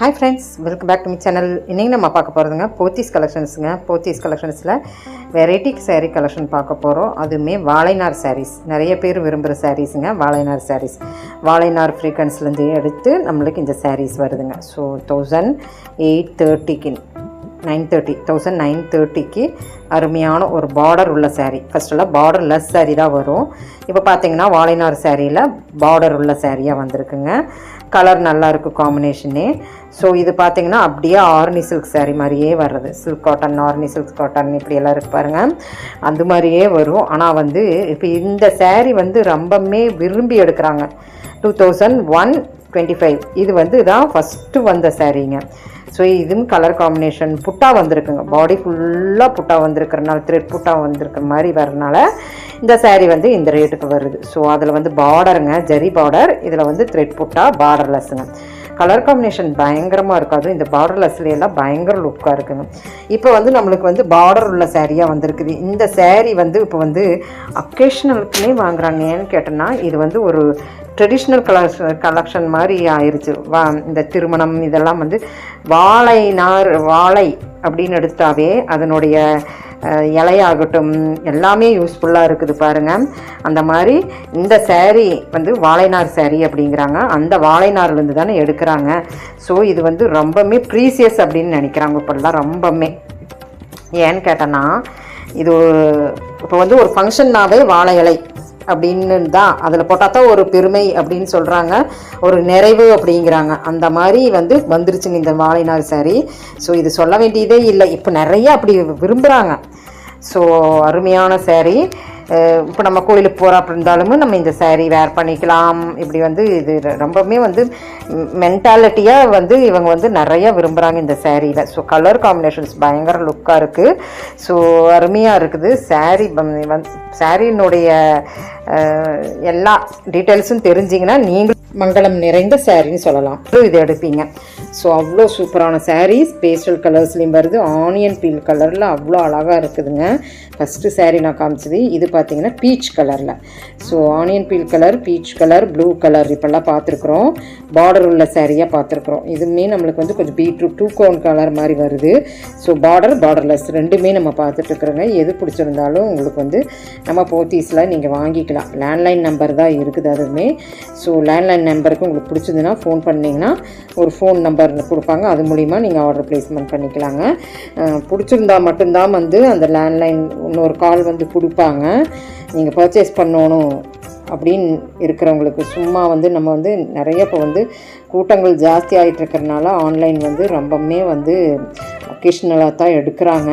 Hi friends, welcome back to my channel. இன்றைக்கி நம்ம பார்க்க போகிறதுங்க போத்தீஸ் கலெக்ஷன்ஸுங்க. போத்தீஸ் கலெக்ஷன்ஸில் வெரைட்டி சாரீ கலெக்ஷன் பார்க்க போகிறோம். அதுவுமே வாழைநார் சாரீஸ், நிறைய பேர் விரும்புகிற சாரீஸுங்க. வாழைநார் சாரீஸ், வாழைநார் ஃப்ரீக்வன்ஸ்லேருந்து எடுத்து நம்மளுக்கு இந்த சாரீஸ் வருதுங்க. ஸோ 1830க்கு 930க்கு அருமையான ஒரு பார்டர் உள்ள சாரீ. ஃபஸ்ட்டெல்லாம் பார்டர் லெஸ் சாரீ தான் வரும். இப்போ பார்த்தீங்கன்னா வாழைநார் சாரியில் பார்டர் உள்ள சாரியாக வந்திருக்குங்க. கலர் நல்லாயிருக்கு காம்பினேஷனே. ஸோ இது பார்த்திங்கன்னா அப்படியே ஆர்னி சில்க் சாரீ மாதிரியே வர்றது. Silk cotton, Arni silk cotton இப்படியெல்லாம் இருக்கு பாருங்கள், அந்த மாதிரியே வரும். ஆனால் வந்து இப்போ இந்த சாரீ வந்து ரொம்பவுமே விரும்பி எடுக்கிறாங்க. 2125 இது வந்து இதான் ஃபஸ்ட்டு வந்த சாரீங்க. ஸோ இதுவும் கலர் காம்பினேஷன் புட்டா வந்திருக்குங்க. பாடி ஃபுல்லாக புட்டா வந்திருக்கிறனால, த்ரெட் புட்டா வந்திருக்கிற மாதிரி வரனால இந்த சாரீ வந்து இந்த ரேட்டுக்கு வருது. ஸோ அதில் வந்து பார்டருங்க, ஜரி பார்டர், இதில் வந்து த்ரெட் புட்டா, பார்டர்லெஸ்ஸுங்க. கலர் காம்பினேஷன் பயங்கரமாக இருக்காது. இந்த பார்டர்லெஸ்லாம் பயங்கர லுக்காக இருக்குங்க. இப்போ வந்து நம்மளுக்கு வந்து பார்டர் உள்ள சாரியாக வந்திருக்குது. இந்த சாரீ வந்து இப்போ வந்து அக்கேஷனலுக்குமே வாங்குறாங்க. ஏன்னு கேட்டோன்னா இது வந்து ஒரு ட்ரெடிஷ்னல் கலெக்ஷன் மாதிரி ஆயிடுச்சு. இந்த திருமணம் இதெல்லாம் வந்து வாழை அப்படின்னு எடுத்தாவே அதனுடைய இலையாகட்டும் எல்லாமே யூஸ்ஃபுல்லாக இருக்குது பாருங்கள். அந்த மாதிரி இந்த சாரீ வந்து வாழைநார் சாரீ அப்படிங்கிறாங்க. அந்த வாழைநார்லேருந்து தானே எடுக்கிறாங்க. ஸோ இது வந்து ரொம்பவுமே ப்ரீசியஸ் அப்படின்னு நினைக்கிறாங்க இப்போல்லாம் ரொம்பவுமே. ஏன்னு கேட்டோன்னா இது இப்போ வந்து ஒரு ஃபங்க்ஷன்னாவே வாழை இலை அப்படின்னு தான் அதில் போட்டால் தான் ஒரு பெருமை அப்படின்னு சொல்கிறாங்க, ஒரு நிறைவு அப்படிங்கிறாங்க. அந்த மாதிரி வந்து வந்துருச்சுங்க இந்த வாழைநார் சாரீ. ஸோ இது சொல்ல வேண்டியதே இல்லை, இப்போ நிறைய அப்படி விரும்புகிறாங்க. ஸோ அருமையான சாரீ. இப்போ நம்ம கோயிலுக்கு போகிறப்ப இருந்தாலும் நம்ம இந்த சாரீ வேர் பண்ணிக்கலாம். இப்படி வந்து இது ரொம்பவுமே வந்து மென்டாலிட்டியாக வந்து இவங்க வந்து நிறைய விரும்புகிறாங்க இந்த சாரியில். ஸோ கலர் காம்பினேஷன்ஸ் பயங்கர லுக்காக இருக்குது. ஸோ அருமையாக இருக்குது சாரியினுடைய எல்லா டீட்டெயில்ஸும் தெரிஞ்சிங்கன்னா நீங்கள் மங்களம் நிறைந்த சாரின்னு சொல்லலாம். இது எடுப்பீங்க. ஸோ அவ்வளோ சூப்பரான சாரீஸ், பேஸ்டல் கலர்ஸ்லேயும் வருது. ஆனியன் பீல் கலரில் அவ்வளோ அழகாக இருக்குதுங்க. ஃபஸ்ட்டு சாரீ நான் காமிச்சது இது பார்த்தீங்கன்னா பீச் கலரில். So onion peel colour, peach colour, blue colour இப்போல்லாம் பார்த்துருக்குறோம். பார்டர் உள்ள சாரியாக பார்த்துருக்குறோம். இதுவுமே நம்மளுக்கு வந்து கொஞ்சம் பீட்ரூட் 2 கோன் கலர் மாதிரி வருது. ஸோ பார்டர்லெஸ் ரெண்டுமே நம்ம பார்த்துட்ருக்குறோங்க. எது பிடிச்சிருந்தாலும் உங்களுக்கு வந்து நம்ம போத்தீஸில் நீங்கள் வாங்கிக்கலாம். லேண்ட்லைன் நம்பர் தான் இருக்குது அதுவுமே. ஸோ லேண்ட்லைன் நம்பருக்கு உங்களுக்கு பிடிச்சதுன்னா ஃபோன் பண்ணிங்கன்னா ஒரு ஃபோன் நம்பர் கொடுப்பாங்க. அது மூலிமா நீங்கள் ஆர்டர் ப்ளேஸ்மெண்ட் பண்ணிக்கலாங்க. பிடிச்சிருந்தா மட்டும்தான் வந்து அந்த லேண்ட்லைன் இன்னொரு கால் வந்து கொடுப்பாங்க. நீங்கள் பர்ச்சேஸ் பண்ணணும் அப்படின்னு இருக்கிறவங்களுக்கு சும்மா வந்து நம்ம வந்து நிறைய இப்போ வந்து கூட்டங்கள் ஜாஸ்தி ஆகிட்டு இருக்கிறனால ஆன்லைன் வந்து ரொம்பவுமே வந்து ஒகேஷ்னலாக தான் எடுக்கிறாங்க.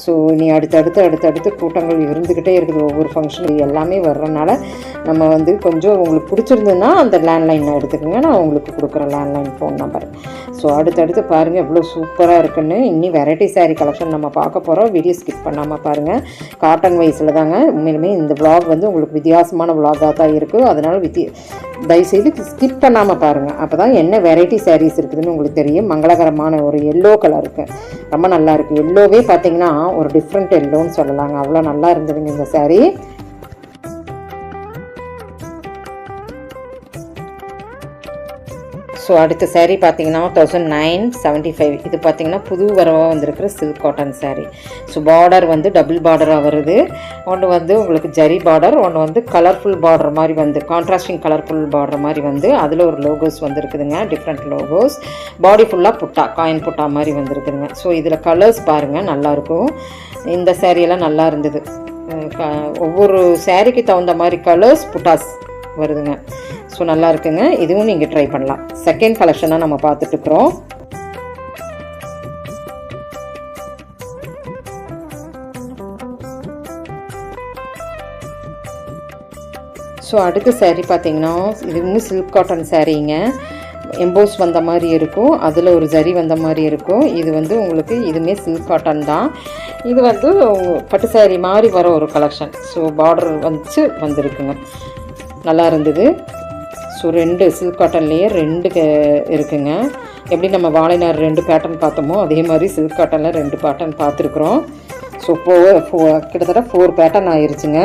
ஸோ நீ அடுத்தடுத்து கூட்டங்கள் இருந்துக்கிட்டே இருக்குது. ஒவ்வொரு ஃபங்க்ஷன் எல்லாமே வர்றதுனால நம்ம வந்து கொஞ்சம் உங்களுக்கு பிடிச்சிருந்ததுன்னா அந்த லேண்ட்லைன் எடுத்துக்கோங்க. நான் உங்களுக்கு கொடுக்குறேன் லேண்ட்லைன் ஃபோன் நம்பர். ஸோ அடுத்தடுத்து பாருங்கள் எவ்வளோ சூப்பராக இருக்குன்னு. இன்னும் வெரைட்டி சாரீ கலெக்ஷன் நம்ம பார்க்க போகிறோம். வீடியோ ஸ்கிப் பண்ணாமல் பாருங்கள். காட்டன் வைஸில் தாங்க. உண்மையிலுமே இந்த விளாக் வந்து உங்களுக்கு வித்தியாசமான விளாகாக தான் இருக்குது. அதனால் தயவுசெய்து ஸ்கிப் பண்ணாமல் பாருங்கள். அப்போ தான் என்ன வெரைட்டி சாரீஸ் இருக்குதுன்னு உங்களுக்கு தெரியும். மங்களகரமான ஒரு எல்லோ கலர் இருக்குது, ரொம்ப நல்லா இருக்குது. எல்லோவே பார்த்தீங்கன்னா ஒரு டிஃப்ரெண்ட் எல்லோன்னு சொல்லலாங்க. அவ்வளோ நல்லா இருந்ததுங்க இந்த சாரீ. ஸோ அடுத்த சாரீ பார்த்தீங்கன்னா 1975 இது பார்த்தீங்கன்னா புது வரவாக வந்திருக்கிற silk cotton sari. So border வந்து டபுள் பார்டராக வருது. ஒன்று வந்து உங்களுக்கு ஜரி பார்டர், ஒன்று வந்து கலர்ஃபுல் பார்டர் மாதிரி வந்து கான்ட்ராஸ்டிங் கலர்ஃபுல் பார்டர் மாதிரி வந்து அதில் ஒரு லோகோஸ் வந்துருக்குதுங்க, டிஃப்ரெண்ட் லோகோஸ். பாடி ஃபுல்லாக புட்டா, காயின் புட்டா மாதிரி வந்துருக்குதுங்க. ஸோ இதில் கலர்ஸ் பாருங்கள் நல்லாயிருக்கும். இந்த சாரியெல்லாம் நல்லா இருந்தது. ஒவ்வொரு சாரீக்கு தகுந்த மாதிரி கலர்ஸ் புட்டாஸ் வருதுங்க. ஸோ நல்லா இருக்குங்க. இதுவும் நீங்கள் ட்ரை பண்ணலாம். செகண்ட் கலெக்ஷனாக நம்ம பார்த்துட்ருக்குறோம். ஸோ அடுத்த சாரீ பார்த்தீங்கன்னா இது இன்னும் சில்க் காட்டன் சாரீங்க. எம்போஸ் வந்த மாதிரி இருக்கும், அதில் ஒரு ஜரி வந்த மாதிரி இருக்கும். இது வந்து உங்களுக்கு இதுவுமே சில்க் காட்டன் தான். இது வந்து பட்டு சாரீ மாதிரி வர ஒரு கலெக்ஷன். ஸோ பார்டர் வந்துருக்குங்க, நல்லா இருந்தது. ஸோ 2 சில்க் காட்டன்லேயே 2 இருக்குங்க. எப்படி நம்ம வாழைநார் 2 பேட்டர்ன் பார்த்தோமோ அதே மாதிரி சில்க் காட்டனில் 2 பேட்டர்ன் பார்த்துருக்குறோம். ஸோ கிட்டத்தட்ட 4 பேட்டர்ன் ஆயிடுச்சுங்க.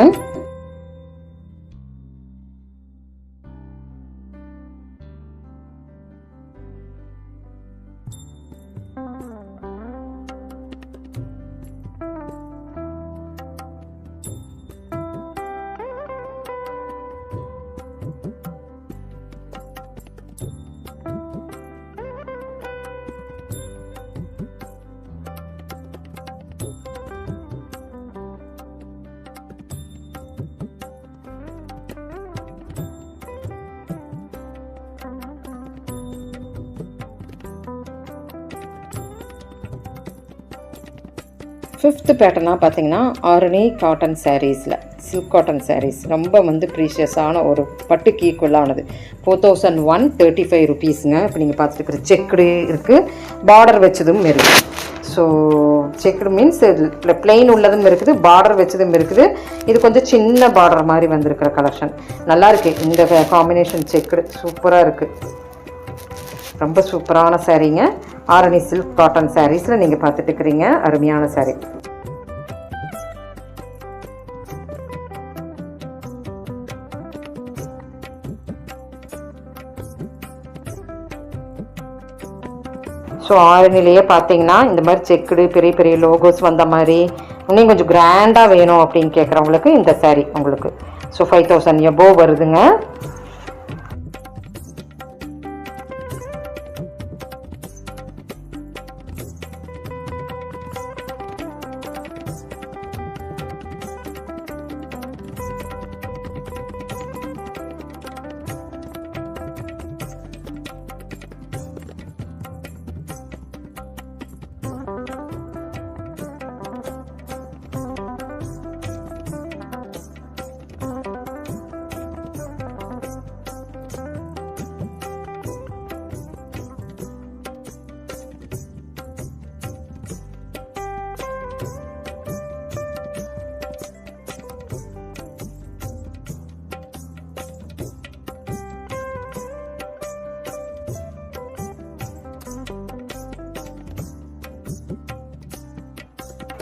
5th பேட்டர்னாக பார்த்தீங்கன்னா ஆரணி காட்டன் சாரீஸில் சில்க் காட்டன் சாரீஸ் ரொம்ப வந்து ப்ரீஷியஸான ஒரு பட்டுக்கு ஈக்குவலானது. 4135 ருபீஸுங்க. இப்போ நீங்கள் பார்த்துருக்குற செக்குடு இருக்குது, பார்டர் வச்சதும் இருக்குது. ஸோ செக்குடு மீன்ஸ் பிளெயின் உள்ளதும் இருக்குது, பார்டர் வச்சதும் இருக்குது. இது கொஞ்சம் சின்ன பார்டர் மாதிரி வந்திருக்கிற கலெக்ஷன் நல்லா இருக்குது. இந்த காம்பினேஷன் செக்குடு சூப்பராக இருக்குது, ரொம்ப சூப்பரான சாரீங்க. ஆரணி சில்க் காட்டன் சாரீஸில் நீங்கள் பார்த்துட்டு இருக்கிறீங்க அருமையான சாரீ. ஸோ ஆரணிலேயே பார்த்தீங்கன்னா இந்த மாதிரி செக்குடு பெரிய பெரிய லோகோஸ் வந்த மாதிரி இன்னும் கொஞ்சம் கிராண்டாக வேணும் அப்படின்னு கேட்குறவங்களுக்கு இந்த சாரீ உங்களுக்கு ஸோ 5000 எபோவ் வருதுங்க.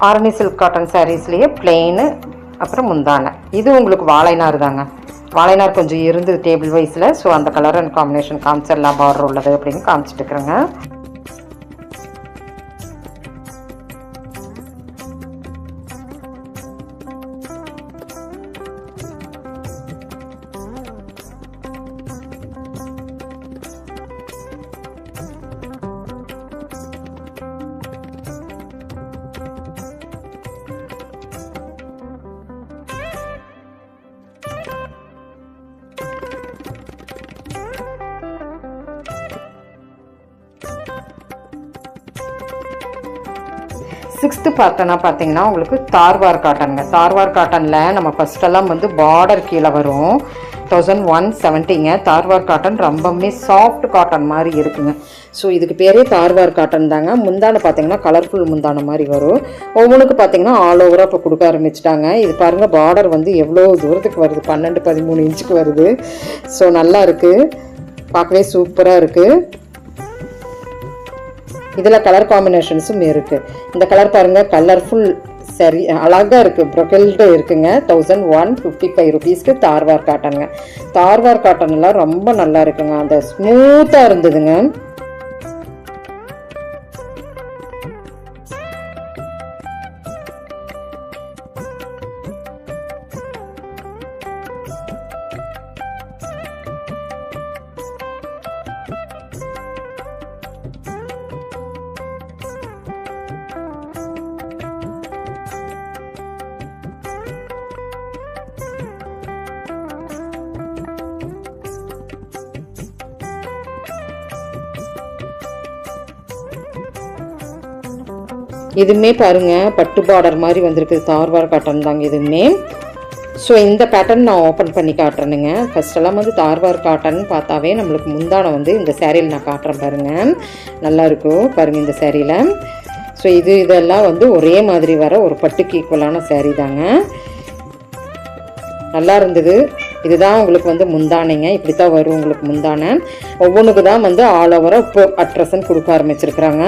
ஆரணி சில்க் காட்டன் சாரீஸ்லேயே பிளெயின் அப்புறம் முந்தானை. இது உங்களுக்கு வாழைநார் தாங்க. வாழைநார் கொஞ்சம் இருந்தது டேபிள் வைஸில். ஸோ அந்த கலர் அண்ட் காம்பினேஷன் காமிச்சிடலாம் பார்டர் உள்ளது அப்படின்னு காமிச்சிட்டு இருக்கிறேங்க. சிக்ஸ்த்து பேட்டர்னாக பார்த்தீங்கன்னா உங்களுக்கு தார்வார் காட்டனுங்க. தார்வார் காட்டனில் நம்ம ஃபஸ்ட்டெல்லாம் வந்து பார்டர் கீழே வரும். 1170ங்க. தார்வார் காட்டன் ரொம்பவுமே சாஃப்ட் காட்டன் மாதிரி இருக்குங்க. ஸோ இதுக்கு பேரே தார்வார் காட்டன் தாங்க. முந்தானை பார்த்தீங்கன்னா கலர்ஃபுல் முந்தானை மாதிரி வரும். ஒவ்வொன்றுக்கு பார்த்தீங்கன்னா ஆல் ஓவராக இப்போ கொடுக்க ஆரம்பிச்சிட்டாங்க. இது பாருங்கள் பார்டர் வந்து எவ்வளோ தூரத்துக்கு வருது, 12-13 இன்ச்சுக்கு வருது. ஸோ நல்லா இருக்குது, பார்க்கவே சூப்பராக இருக்குது. இதில் கலர் காம்பினேஷன்ஸும் இருக்குது. இந்த கலர் பாருங்கள், கலர்ஃபுல் சரி அழகாக இருக்குது, ப்ரொக்கல்டு இருக்குங்க. 1155 ருபீஸ்க்கு தார்வார் காட்டனுங்க. தார்வார் காட்டன்லாம் ரொம்ப நல்லா இருக்குங்க, அந்த ஸ்மூத்தாக இருந்ததுங்க. இதுவுமே பாருங்க பட்டு பார்டர் மாதிரி வந்திருக்குது, தார்வார் காட்டன் தாங்க இதுவுமே. ஸோ இந்த பேட்டர்ன் நான் ஓப்பன் பண்ணி காட்டுறேனுங்க. ஃபஸ்ட்டெல்லாம் வந்து தார்வார் காட்டன் பார்த்தாவே நம்மளுக்கு முந்தானை வந்து இந்த சேரீயில் நான் காட்டுறேன் பாருங்கள், நல்லாயிருக்கும் பாருங்கள் இந்த சேரீயில். ஸோ இதெல்லாம் வந்து ஒரே மாதிரி வர ஒரு பட்டுக்கு ஈக்குவலான சேரீ தாங்க, நல்லா இருந்தது. இதுதான் உங்களுக்கு வந்து முந்தானைங்க, இப்படி தான் வரும் உங்களுக்கு முந்தானை. ஒவ்வொன்றுக்கு தான் வந்து ஆல் ஓவராக இப்போ அட்ரஸன் கொடுக்க ஆரம்பிச்சிருக்கிறாங்க.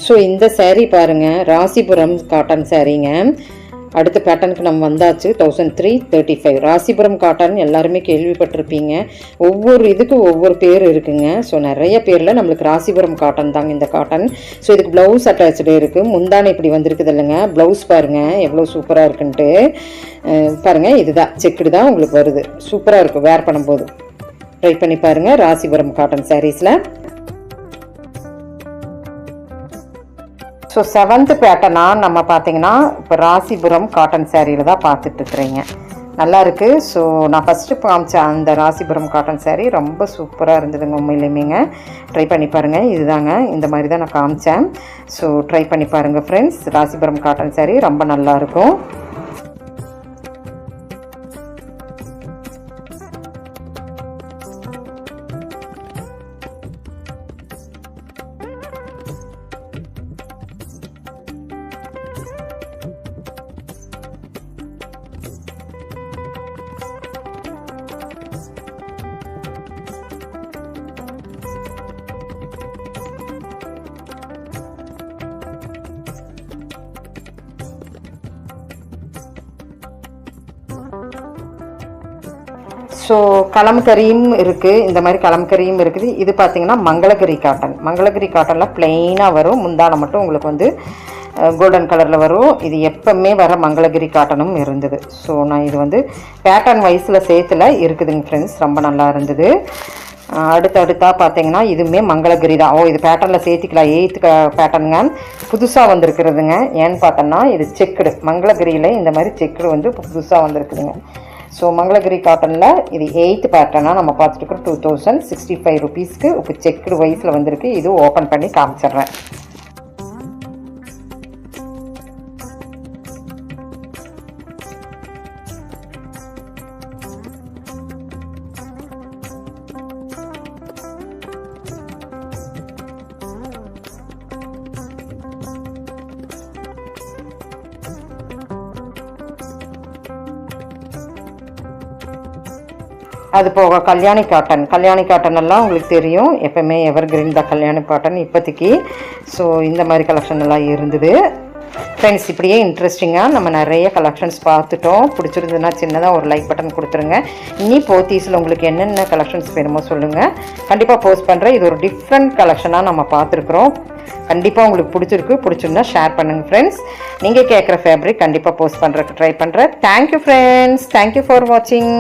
ஸோ இந்த சேரீ பாருங்கள், ராசிபுரம் காட்டன் சேரீங்க. அடுத்த பேட்டர்னுக்கு நம்ம வந்தாச்சு. 1335 ராசிபுரம் காட்டன் எல்லாருமே கேள்விப்பட்டிருப்பீங்க. ஒவ்வொரு இதுக்கு ஒவ்வொரு பேர் இருக்குங்க. ஸோ நிறைய பேரில் நம்மளுக்கு ராசிபுரம் காட்டன் தாங்க இந்த காட்டன். ஸோ இதுக்கு ப்ளவுஸ் அட்டாச்சு இருக்குது. முந்தானை இப்படி வந்திருக்குது இல்லைங்க. ப்ளவுஸ் பாருங்கள் எவ்வளோ சூப்பராக இருக்குன்ட்டு. பாருங்கள் இதுதான் செக்குடு தான் உங்களுக்கு வருது. சூப்பராக இருக்கும் வேர் பண்ணும்போது. ட்ரை பண்ணி பாருங்கள் ராசிபுரம் காட்டன் சாரீஸில். ஸோ 7th பேட்டர்னாக நம்ம பார்த்தீங்கன்னா இப்போ ராசிபுரம் காட்டன் சேரீயில் தான் பார்த்துட்ருக்குறீங்க. நல்லா இருக்குது. ஸோ நான் ஃபஸ்ட்டு காமிச்சேன் அந்த ராசிபுரம் காட்டன் சேரீ ரொம்ப சூப்பராக இருந்ததுங்க. உண்மையிலுமேங்க ட்ரை பண்ணி பாருங்கள். இதுதாங்க இந்த மாதிரி தான் நான் காமிச்சேன். ஸோ ட்ரை பண்ணி பாருங்கள் ஃப்ரெண்ட்ஸ். ராசிபுரம் காட்டன் சேரீ ரொம்ப நல்லாயிருக்கும். ஸோ கலம்கரியும் இருக்குது. இந்த மாதிரி கலம்கரியும் இருக்குது. இது பார்த்திங்கன்னா மங்களகிரி காட்டன். மங்களகிரி காட்டனில் ப்ளெயினாக வரும். முந்தானை மட்டும் உங்களுக்கு வந்து கோல்டன் கலரில் வரும். இது எப்பவுமே வர மங்களகிரி காட்டனும் இருந்தது. ஸோ நான் இது வந்து பேட்டர்ன் வைஸில் சேர்த்துல இருக்குதுங்க ஃப்ரெண்ட்ஸ். ரொம்ப நல்லா இருந்தது. அடுத்தடுத்தாக பார்த்தீங்கன்னா இதுவுமே மங்களகிரி தான். இது பேட்டர்னில் சேர்த்திக்கலாம். 8th பேட்டர்னுங்க புதுசாக வந்திருக்கிறதுங்க. ஏன்னு பார்த்தோன்னா இது செக்குடு. மங்களகிரியில் இந்த மாதிரி செக்குடு வந்து புதுசாக வந்திருக்குதுங்க. ஸோ மங்களகிரி காட்டனில் இது 8th பேட்டர்னாக நம்ம பார்த்துட்டுருக்கோம். 2065 ருபீஸ்க்கு இப்போ செக்குடு வைஸில் வந்திருக்கு. இது ஓப்பன் பண்ணி காமிச்சிட்றேன். அது போக கல்யாணி காட்டன். கல்யாணி காட்டன் எல்லாம் உங்களுக்கு தெரியும். எப்பவுமே எவர் கிரீன் தான் கல்யாணி காட்டன் இப்போதைக்கு. ஸோ இந்த மாதிரி கலெக்ஷன் எல்லாம் இருந்தது ஃப்ரெண்ட்ஸ். இப்படியே இன்ட்ரெஸ்டிங்காக நம்ம நிறைய கலெக்ஷன்ஸ் பார்த்துட்டோம். பிடிச்சிருந்ததுன்னா சின்னதாக ஒரு லைக் பட்டன் கொடுத்துருங்க. இனி போத்தீஸில் உங்களுக்கு என்னென்ன கலெக்ஷன்ஸ் வேணுமோ சொல்லுங்கள். கண்டிப்பாக போஸ்ட் பண்ணுறேன். இது ஒரு டிஃப்ரெண்ட் கலெக்ஷனாக நம்ம பார்த்துருக்குறோம். கண்டிப்பாக உங்களுக்கு பிடிச்சிருந்தா ஷேர் பண்ணுங்கள் ஃப்ரெண்ட்ஸ். நீங்கள் கேட்குற ஃபேப்ரிக் கண்டிப்பாக போஸ்ட் பண்ணுறதுக்கு ட்ரை பண்ணுறேன். Thank you friends. தேங்க்யூ ஃபார் வாட்சிங்.